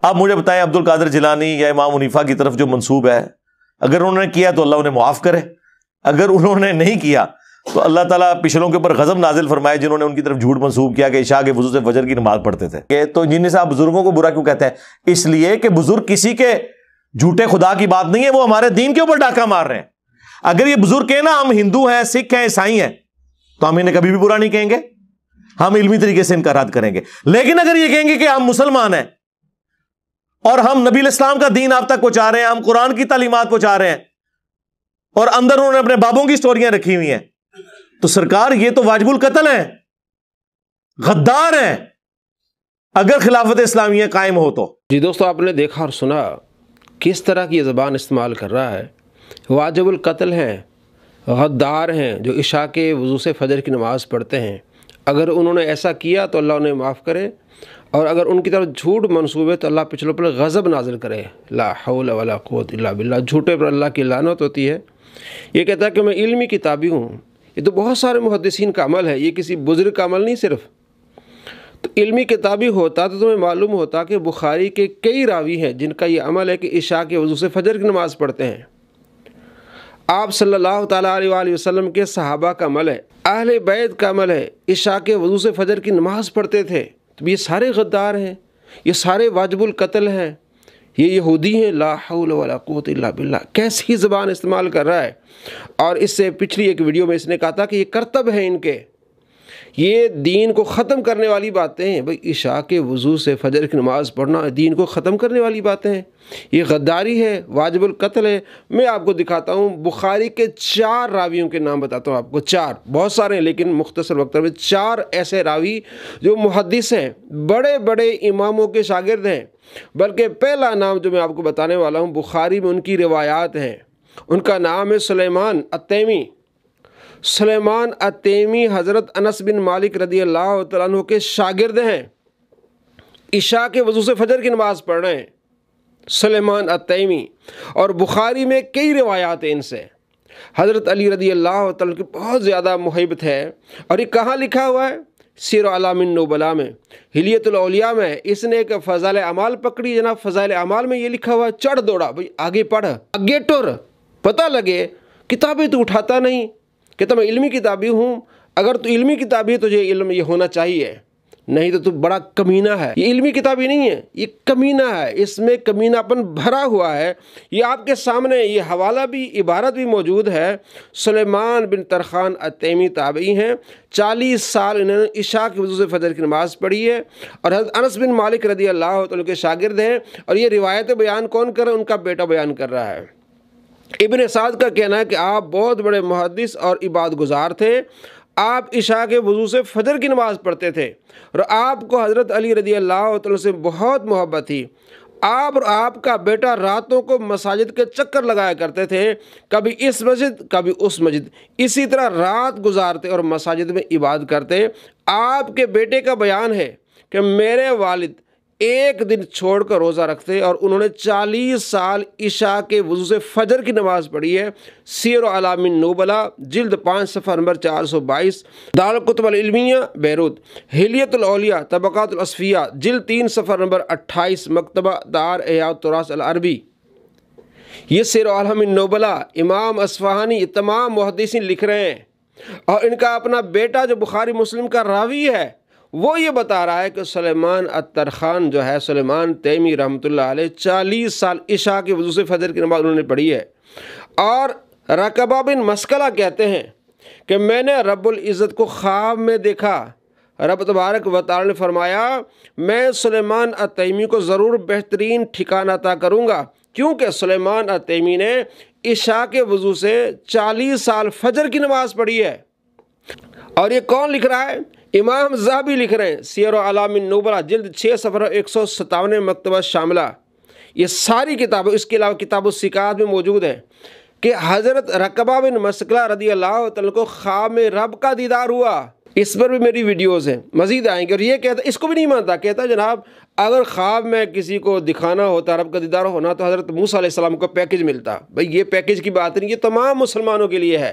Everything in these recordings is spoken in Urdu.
آپ مجھے بتائیں عبد القادر جیلانی یا امام حنیفہ کی طرف جو منسوب ہے، اگر انہوں نے کیا تو اللہ انہیں معاف کرے، اگر انہوں نے نہیں کیا تو اللہ تعالیٰ پچھلوں کے اوپر غضب نازل فرمائے جنہوں نے ان کی طرف جھوٹ منسوب کیا کہ عشاء کے وضو سے فجر کی نماز پڑھتے تھے۔ تو انجینئر صاحب بزرگوں کو برا کیوں کہتے ہیں؟ اس لیے کہ بزرگ کسی کے جھوٹے خدا کی بات نہیں ہے، وہ ہمارے دین کے اوپر ڈاکہ مار رہے ہیں۔ اگر یہ بزرگ کہیں نا ہم ہندو ہیں، سکھ ہیں، عیسائی ہیں، تو ہم انہیں کبھی بھی برا نہیں کہیں گے، ہم علمی طریقے سے ان کا رد کریں گے۔ لیکن اگر یہ کہیں گے کہ ہم مسلمان ہیں اور ہم نبی الاسلام کا دین آپ تک پہنچا رہے ہیں، ہم قرآن کی تعلیمات پہنچا رہے ہیں، اور اندر انہوں نے اپنے بابوں کی سٹوریاں رکھی ہوئی ہیں، تو سرکار یہ تو واجب القتل ہیں، غدار ہیں اگر خلافت اسلامیہ قائم ہو تو۔ جی دوستو، آپ نے دیکھا اور سنا کس طرح کی یہ زبان استعمال کر رہا ہے۔ واجب القتل ہیں، غدار ہیں، جو عشاء کے وضو سے فجر کی نماز پڑھتے ہیں۔ اگر انہوں نے ایسا کیا تو اللہ انہیں معاف کرے، اور اگر ان کی طرف جھوٹ منسوب ہے تو اللہ پچھلوں پر غضب نازل کرے۔ لا حول ولا قوت الا باللہ۔ جھوٹے پر اللہ کی لعنت ہوتی ہے۔ یہ کہتا ہے کہ میں علمی کتابی ہوں۔ یہ تو بہت سارے محدثین کا عمل ہے، یہ کسی بزرگ کا عمل نہیں صرف۔ تو علمی کتابی ہوتا تو تمہیں معلوم ہوتا کہ بخاری کے کئی راوی ہیں جن کا یہ عمل ہے کہ عشاء کے وضو سے فجر کی نماز پڑھتے ہیں۔ آپ صلی اللہ تعالیٰ علیہ وآلہ وسلم کے صحابہ کا عمل ہے، اہل بیت کا عمل ہے، عشاء کے وضو سے فجر کی نماز پڑھتے تھے۔ تو یہ سارے غدار ہیں، یہ سارے واجب القتل ہیں، یہ یہودی ہیں۔ لا حول ولا قوت الا باللہ۔ کیسی زبان استعمال کر رہا ہے۔ اور اس سے پچھلی ایک ویڈیو میں اس نے کہا تھا کہ یہ کرتب ہے ان کے، یہ دین کو ختم کرنے والی باتیں ہیں۔ بھئی عشاء کے وضو سے فجر کی نماز پڑھنا دین کو ختم کرنے والی باتیں ہیں، یہ غداری ہے، واجب القتل ہے۔ میں آپ کو دکھاتا ہوں، بخاری کے 4 راویوں کے نام بتاتا ہوں آپ کو، 4، بہت سارے ہیں لیکن مختصر وقت میں 4 ایسے راوی جو محدث ہیں، بڑے بڑے اماموں کے شاگرد ہیں۔ بلکہ پہلا نام جو میں آپ کو بتانے والا ہوں، بخاری میں ان کی روایات ہیں، ان کا نام ہے سلیمان التیمی۔ سلیمان التیمی حضرت انس بن مالک رضی اللہ تعالیٰ عنہ کے شاگرد ہیں، عشاء کے وضو سے فجر کی نماز پڑھ رہے ہیں سلیمان التیمی، اور بخاری میں کئی روایات ہیں ان سے۔ حضرت علی رضی اللہ تعالیٰ کی بہت زیادہ محبت ہے، اور یہ کہاں لکھا ہوا ہے؟ سیر اعلام النبلاء میں، حلیۃ الاولیاء میں۔ اس نے ایک فضائل اعمال پکڑی جناب، فضائل اعمال میں یہ لکھا ہوا ہے، چڑھ دوڑا، بھئی آگے پڑھ، آگے ٹر، پتہ لگے۔ کتابیں تو اٹھاتا نہیں، کہتا میں علمی کتابی ہوں۔ اگر تو علمی کتابی ہے تجھے علم یہ ہونا چاہیے، نہیں تو بڑا کمینہ ہے۔ یہ علمی کتابی نہیں ہے، یہ کمینہ ہے، اس میں کمینہ پن بھرا ہوا ہے۔ یہ آپ کے سامنے یہ حوالہ بھی، عبارت بھی موجود ہے۔ سلیمان بن ترخان التیمی تابعی ہیں، 40 سال انہوں نے عشاء کے وضو سے فجر کی نماز پڑھی ہے، اور حضرت انس بن مالک رضی اللہ عنہ کے شاگرد ہیں۔ اور یہ روایت بیان کون کر رہا ہے؟ ان کا بیٹا بیان کر رہا ہے۔ ابن سعد کا کہنا ہے کہ آپ بہت بڑے محدث اور عبادت گزار تھے، آپ عشاء کے وضو سے فجر کی نماز پڑھتے تھے، اور آپ کو حضرت علی رضی اللہ عنہ سے بہت محبت تھی۔ آپ اور آپ کا بیٹا راتوں کو مساجد کے چکر لگایا کرتے تھے، کبھی اس مسجد کبھی اس مسجد، اسی طرح رات گزارتے اور مساجد میں عبادت کرتے۔ آپ کے بیٹے کا بیان ہے کہ میرے والد ایک دن چھوڑ کر روزہ رکھتے، اور انہوں نے 40 سال عشاء کے وضو سے فجر کی نماز پڑھی ہے۔ سیر اعلام النبلاء جلد 5 صفحہ نمبر 422، دارالکتب العلمیہ بیروت، حلیۃ الاولیاء طبقات الاصفیاء جلد 3 صفحہ نمبر 28، مکتبہ دار احیاء التراث العربی۔ یہ سیر اعلام النبلاء امام اصفہانی، یہ تمام محدثین لکھ رہے ہیں، اور ان کا اپنا بیٹا جو بخاری مسلم کا راوی ہے وہ یہ بتا رہا ہے کہ سلیمان الترخان جو ہے، سلیمان تیمی رحمۃ اللہ علیہ، 40 سال عشاء کے وضو سے فجر کی نماز انہوں نے پڑھی ہے۔ اور رکبہ بن مسکلہ کہتے ہیں کہ میں نے رب العزت کو خواب میں دیکھا، رب تبارک و تعالی نے فرمایا میں سلیمان التیمی کو ضرور بہترین ٹھکانہ عطا کروں گا، کیونکہ سلیمان التیمی نے عشاء کے وضو سے 40 سال فجر کی نماز پڑھی ہے۔ اور یہ کون لکھ رہا ہے؟ امام ذہبی لکھ رہے ہیں، سیر اعلام النبلاء جلد 6 صفحہ 157، مکتبہ شاملہ۔ یہ ساری کتابیں، اس کے علاوہ کتاب الثقات میں موجود ہیں کہ حضرت رکبہ بن مسکلہ رضی اللہ تعالیٰ کو خواب میں رب کا دیدار ہوا۔ اس پر بھی میری ویڈیوز ہیں، مزید آئیں گے۔ اور یہ کہتا، اس کو بھی نہیں مانتا، کہتا جناب اگر خواب میں کسی کو دکھانا ہوتا، رب کا دیدار ہونا، تو حضرت موسیٰ علیہ السلام کو پیکج ملتا۔ بھئی یہ پیکج کی بات نہیں، یہ تمام مسلمانوں کے لیے ہے۔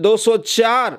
204।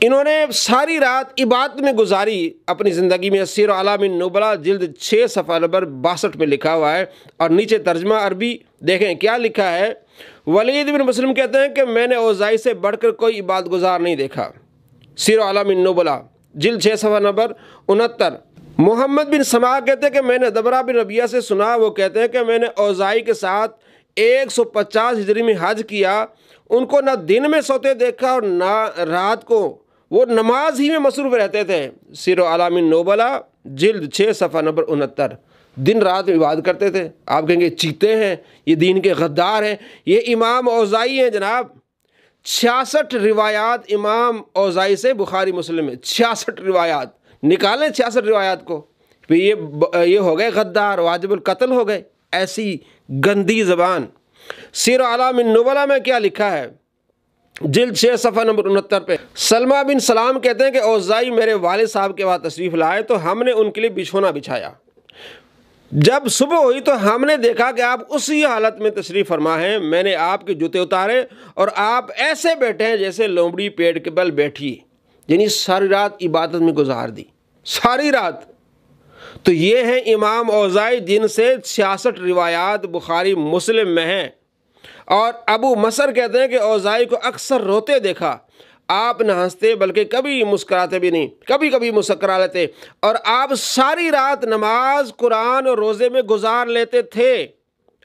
انہوں نے ساری رات عبادت میں گزاری اپنی زندگی میں۔ سیر اعلام النبلاء جلد 6 صفحہ نمبر 62 میں لکھا ہوا ہے، اور نیچے ترجمہ عربی دیکھیں کیا لکھا ہے۔ ولید بن مسلم کہتے ہیں کہ میں نے اوزائی سے بڑھ کر کوئی عبادت گزار نہیں دیکھا۔ سیر اعلام النبلاء جلد 6 صفحہ نمبر 69۔ محمد بن سماع کہتے ہیں کہ میں نے دبرہ بن ربیعہ سے سنا، وہ کہتے ہیں کہ میں نے اوزائی کے ساتھ 150 ہجری میں حج کیا، ان کو نہ دن میں سوتے دیکھا اور نہ رات کو، وہ نماز ہی میں مصروف رہتے تھے۔ سیر اعلام النبلاء جلد 6 صفحہ نمبر 69۔ دن رات عبادت کرتے تھے۔ آپ کہیں گے چیتے ہیں، یہ دین کے غدار ہیں۔ یہ امام اوزائی ہیں جناب۔ 66 روایات امام اوزائی سے بخاری مسلم میں، 66 روایات نکالیں 66 روایات کو، یہ ہو گئے غدار، واجب القتل ہو گئے۔ ایسی گندی زبان۔ سیر اعلام النبلاء میں کیا لکھا ہے؟ جلد 6 صفحہ نمبر 69 پہ سلمہ بن سلام کہتے ہیں کہ اوزائی میرے والد صاحب کے وہاں تشریف لائے تو ہم نے ان کے لیے بچھونا بچھایا۔ جب صبح ہوئی تو ہم نے دیکھا کہ آپ اسی حالت میں تشریف فرما ہیں۔ میں نے آپ کے جوتے اتارے اور آپ ایسے بیٹھے ہیں جیسے لومڑی پیڑ کے بل بیٹھی، یعنی ساری رات عبادت میں گزار دی، ساری رات۔ تو یہ ہیں امام اوزائی جن سے 66 روایات بخاری مسلم میں ہیں۔ اور ابو مصر کہتے ہیں کہ اوزائی کو اکثر روتے دیکھا، آپ نہ ہنستے بلکہ کبھی مسکراتے بھی نہیں، کبھی کبھی مسکرا لیتے، اور آپ ساری رات نماز، قرآن اور روزے میں گزار لیتے تھے۔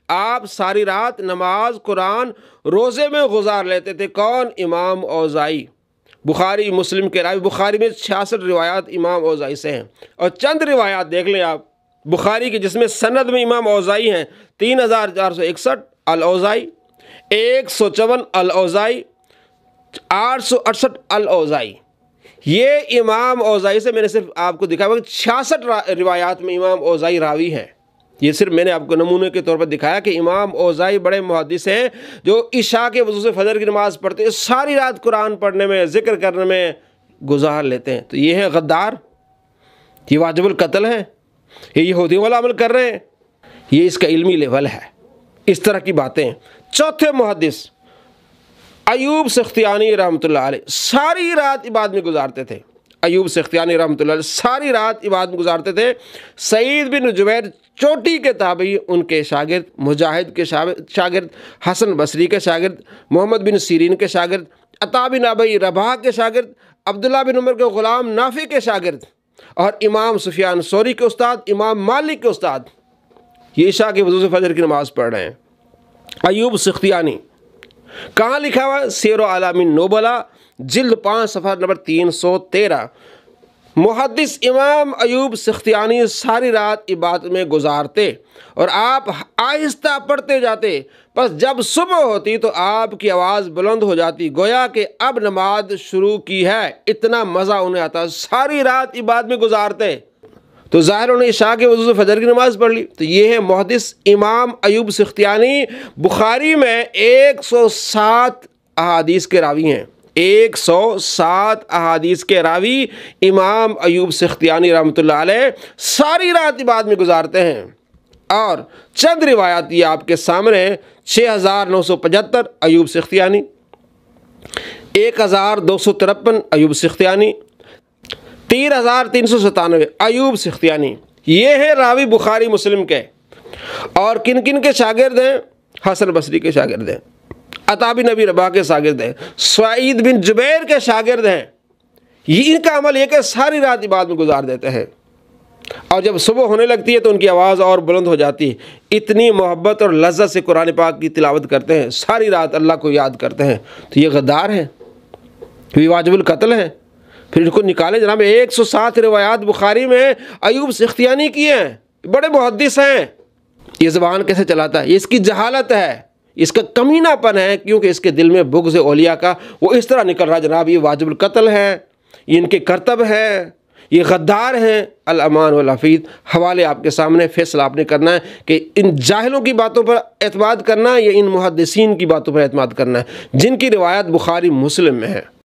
آپ ساری رات نماز، قرآن، روزے میں گزار لیتے تھے۔ کون؟ امام اوزائی، بخاری مسلم کے راوی۔ بخاری میں 66 روایات امام اوزائی سے ہیں، اور چند روایات دیکھ لیں آپ بخاری کی جس میں سند میں امام اوزائی ہیں۔ 3461 الاوزائی، 154 الاوزائی، 868 الاوزائی۔ یہ امام اوزائی سے میں نے صرف آپ کو دکھایا کہ 66 روایات میں امام اوزائی راوی ہیں۔ یہ صرف میں نے آپ کو نمونے کے طور پر دکھایا کہ امام اوزائی بڑے محدث ہیں جو عشاء کے وضو سے فجر کی نماز پڑھتے ہیں، ساری رات قرآن پڑھنے میں، ذکر کرنے میں گزار لیتے ہیں۔ تو یہ ہے غدار، یہ واجب القتل ہے، یہ یہودیوں والا عمل کر رہے ہیں۔ یہ اس کا علمی لیول ہے، اس طرح کی باتیں۔ چوتھے محدث ایوب سختیانی رحمۃ اللہ علیہ ساری رات عبادت میں گزارتے تھے۔ ایوب سختیانی رحمۃ اللہ علیہ ساری رات عبادت میں گزارتے تھے۔ سعید بن جبیر چوٹی کے تابعی، ان کے شاگرد، مجاہد کے شاگرد، حسن بصری کے شاگرد، محمد بن سیرین کے شاگرد، عطا بن ابی رباح کے شاگرد، عبداللہ بن عمر کے غلام نافع کے شاگرد، اور امام سفیان ثوری کے استاد، امام مالک کے استاد، یہ عشاء کے وضو سے فجر کی نماز پڑھ رہے ہیں۔ ایوب سختیانی کہاں لکھا ہوا؟ سیر اعلام النبلاء جلد 5 صفحہ نمبر 313۔ محدث امام ایوب سختیانی ساری رات عبادت میں گزارتے اور آپ آہستہ پڑھتے جاتے، بس جب صبح ہوتی تو آپ کی آواز بلند ہو جاتی، گویا کہ اب نماز شروع کی ہے، اتنا مزہ انہیں آتا، ساری رات عبادت میں گزارتے۔ تو ظاہر انہیں عشاء کے وضو سے فجر کی نماز پڑھ لی۔ تو یہ ہے محدث امام ایوب سختیانی، بخاری میں 107 احادیث کے راوی ہیں، 107 احادیث کے راوی امام ایوب سختیانی رحمۃ اللہ علیہ ساری رات عبادت میں گزارتے ہیں۔ اور چند روایات یہ آپ کے سامنے ہیں۔ 6975 ایوب سختیانی، 1253 ایوب سختیانی، 3397 ایوب سختیانی۔ یہ ہے راوی بخاری مسلم کے، اور کن کن کے شاگرد ہیں؟ حسن بصری کے شاگرد ہیں، عطا بن ابی رباح کے شاگرد ہیں، سعید بن جبیر کے شاگرد ہیں۔ یہ ان کا عمل یہ کہ ساری رات عبادت میں گزار دیتے ہیں، اور جب صبح ہونے لگتی ہے تو ان کی آواز اور بلند ہو جاتی ہے، اتنی محبت اور لذت سے قرآن پاک کی تلاوت کرتے ہیں، ساری رات اللہ کو یاد کرتے ہیں۔ تو یہ غدار ہیں، یہ واجب القتل ہیں۔ پھر ان کو نکالیں جناب۔ 107 روایات بخاری میں ایوب سختیانی کی ہیں، بڑے محدث ہیں۔ یہ زبان کیسے چلاتا ہے؟ یہ اس کی جہالت ہے، اس کا کمینہ پن ہے، کیونکہ اس کے دل میں بغض اولیاء کا وہ اس طرح نکل رہا ہے جناب۔ یہ واجب القتل ہے، یہ ان کے کرتب ہے، یہ غدار ہیں۔ الامان والعفید حوالے آپ کے سامنے، فیصلہ آپ نے کرنا ہے کہ ان جاہلوں کی باتوں پر اعتماد کرنا ہے یا ان محدثین کی باتوں پر اعتماد کرنا ہے جن کی روایت بخاری مسلم میں ہے۔